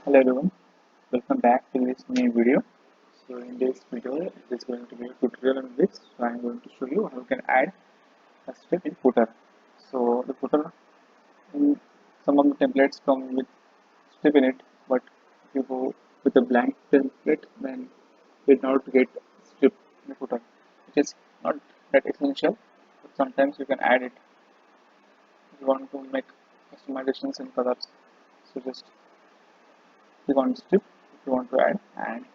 Hello everyone, welcome back to this new video. So in this video, it is going to be a tutorial on this. So I am going to show you how you can add a strip in footer. So the footer, in some of the templates come with strip in it, but if you go with a blank template, then you will not get strip in the footer. It is not that essential, but sometimes you can add it if you want to make customizations in colors. So just click on strip if you want to add and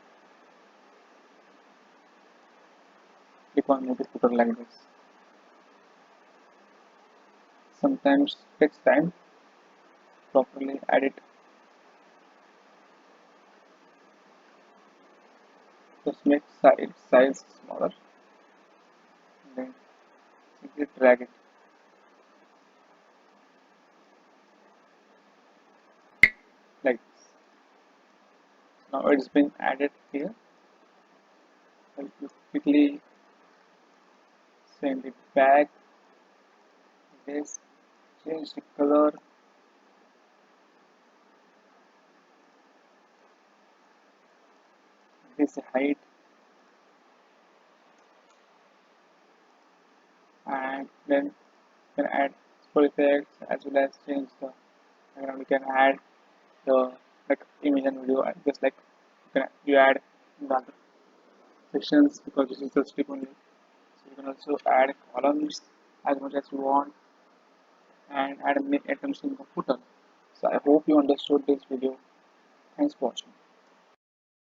click on move to footer like this. Sometimes it takes time to properly add it. Just make size smaller and then simply drag it like this. Now it's been added here. I'll quickly send it back. This change the color. This height and then you can add scroll effects as well as change the background. You can add the like image and video just like you add in the other sections because this is the strip only. So you can also add columns as much as you want and add items in the footer. So I hope you understood this video. Thanks for watching.